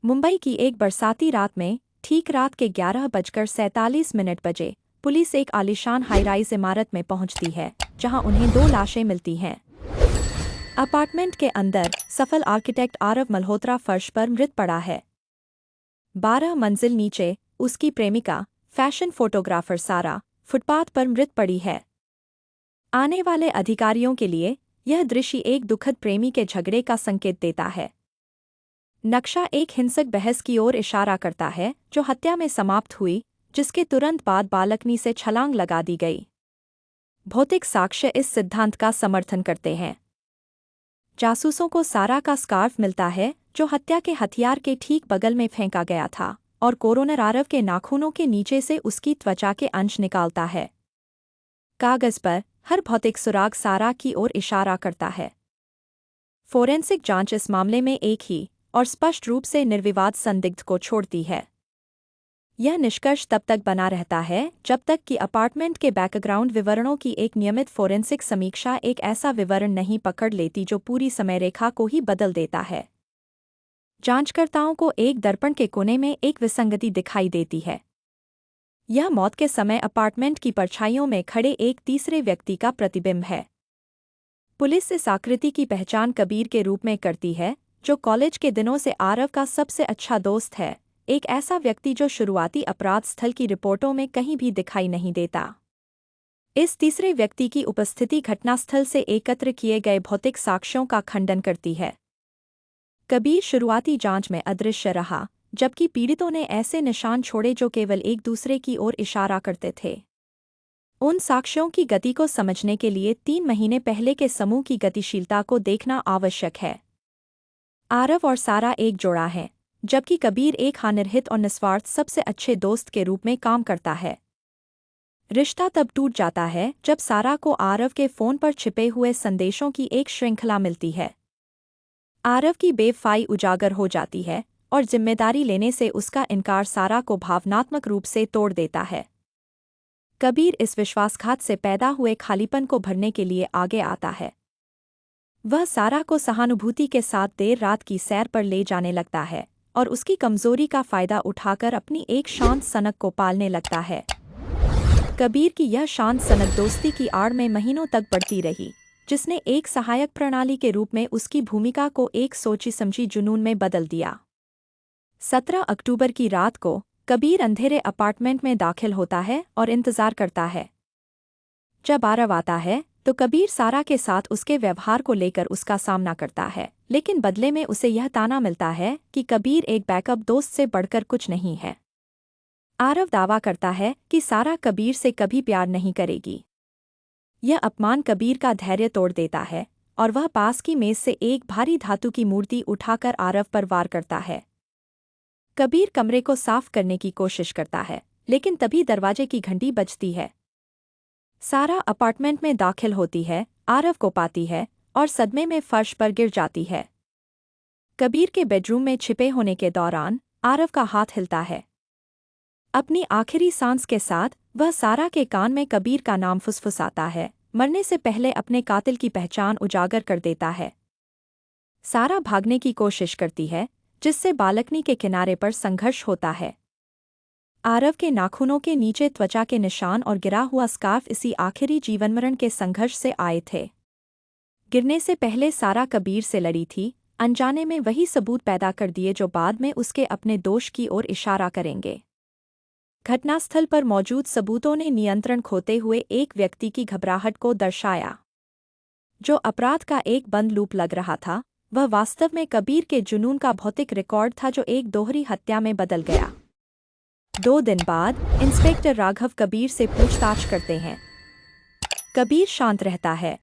मुंबई की एक बरसाती रात में ठीक रात के 11:47 बजे पुलिस एक आलीशान हाईराइज इमारत में पहुंचती है जहां उन्हें दो लाशें मिलती हैं। अपार्टमेंट के अंदर सफल आर्किटेक्ट आरव मल्होत्रा फर्श पर मृत पड़ा है। 12 मंजिल नीचे उसकी प्रेमिका फैशन फोटोग्राफर सारा फुटपाथ पर मृत पड़ी है। आने वाले अधिकारियों के लिए यह दृश्य एक दुखद प्रेमी के झगड़े का संकेत देता है। नक्शा एक हिंसक बहस की ओर इशारा करता है जो हत्या में समाप्त हुई, जिसके तुरंत बाद बालकनी से छलांग लगा दी गई। भौतिक साक्ष्य इस सिद्धांत का समर्थन करते हैं। जासूसों को सारा का स्कार्फ मिलता है जो हत्या के हथियार के ठीक बगल में फेंका गया था, और कोरोनर आरव के नाखूनों के नीचे से उसकी त्वचा के अंश निकालता है। कागज पर हर भौतिक सुराग सारा की ओर इशारा करता है। फोरेंसिक जांच इस मामले में एक ही और स्पष्ट रूप से निर्विवाद संदिग्ध को छोड़ती है। यह निष्कर्ष तब तक बना रहता है जब तक कि अपार्टमेंट के बैकग्राउंड विवरणों की एक नियमित फोरेंसिक समीक्षा एक ऐसा विवरण नहीं पकड़ लेती जो पूरी समयरेखा को ही बदल देता है। जांचकर्ताओं को एक दर्पण के कोने में एक विसंगति दिखाई देती है। यह मौत के समय अपार्टमेंट की परछाइयों में खड़े एक तीसरे व्यक्ति का प्रतिबिंब है। पुलिस इस आकृति की पहचान कबीर के रूप में करती है, जो कॉलेज के दिनों से आरव का सबसे अच्छा दोस्त है, एक ऐसा व्यक्ति जो शुरुआती अपराध स्थल की रिपोर्टों में कहीं भी दिखाई नहीं देता। इस तीसरे व्यक्ति की उपस्थिति घटनास्थल से एकत्र किए गए भौतिक साक्ष्यों का खंडन करती है। कबीर शुरुआती जांच में अदृश्य रहा, जबकि पीड़ितों ने ऐसे निशान छोड़े जो केवल एक दूसरे की ओर इशारा करते थे। उन साक्ष्यों की गति को समझने के लिए 3 महीने पहले के समूह की गतिशीलता को देखना आवश्यक है। आरव और सारा एक जोड़ा है, जबकि कबीर एक हानिरहित और निस्वार्थ सबसे अच्छे दोस्त के रूप में काम करता है। रिश्ता तब टूट जाता है जब सारा को आरव के फोन पर छिपे हुए संदेशों की एक श्रृंखला मिलती है। आरव की बेवफाई उजागर हो जाती है और जिम्मेदारी लेने से उसका इनकार सारा को भावनात्मक रूप से तोड़ देता है। कबीर इस विश्वासघात से पैदा हुए खालीपन को भरने के लिए आगे आता है। वह सारा को सहानुभूति के साथ देर रात की सैर पर ले जाने लगता है और उसकी कमजोरी का फायदा उठाकर अपनी एक शांत सनक को पालने लगता है। कबीर की यह शांत सनक दोस्ती की आड़ में महीनों तक बढ़ती रही, जिसने एक सहायक प्रणाली के रूप में उसकी भूमिका को एक सोची समझी जुनून में बदल दिया। 17 अक्टूबर की रात को कबीर अंधेरे अपार्टमेंट में दाखिल होता है और इंतजार करता है। जब आरव आता है तो कबीर सारा के साथ उसके व्यवहार को लेकर उसका सामना करता है, लेकिन बदले में उसे यह ताना मिलता है कि कबीर एक बैकअप दोस्त से बढ़कर कुछ नहीं है। आरव दावा करता है कि सारा कबीर से कभी प्यार नहीं करेगी। यह अपमान कबीर का धैर्य तोड़ देता है और वह पास की मेज से एक भारी धातु की मूर्ति उठाकर आरव पर वार करता है। कबीर कमरे को साफ करने की कोशिश करता है, लेकिन तभी दरवाजे की घंटी बजती है। सारा अपार्टमेंट में दाखिल होती है, आरव को पाती है और सदमे में फर्श पर गिर जाती है। कबीर के बेडरूम में छिपे होने के दौरान आरव का हाथ हिलता है। अपनी आखिरी सांस के साथ वह सारा के कान में कबीर का नाम फुसफुसाता है, मरने से पहले अपने कातिल की पहचान उजागर कर देता है। सारा भागने की कोशिश करती है, जिससे बालकनी के किनारे पर संघर्ष होता है। आरव के नाखूनों के नीचे त्वचा के निशान और गिरा हुआ स्कार्फ इसी आखिरी जीवनमरण के संघर्ष से आए थे। गिरने से पहले सारा कबीर से लड़ी थी, अनजाने में वही सबूत पैदा कर दिए जो बाद में उसके अपने दोष की ओर इशारा करेंगे। घटनास्थल पर मौजूद सबूतों ने नियंत्रण खोते हुए एक व्यक्ति की घबराहट को दर्शाया। जो अपराध का एक बंद लूप लग रहा था, वह वास्तव में कबीर के जुनून का भौतिक रिकॉर्ड था जो एक दोहरी हत्या में बदल गया। 2 दिन बाद इंस्पेक्टर राघव कबीर से पूछताछ करते हैं। कबीर शांत रहता है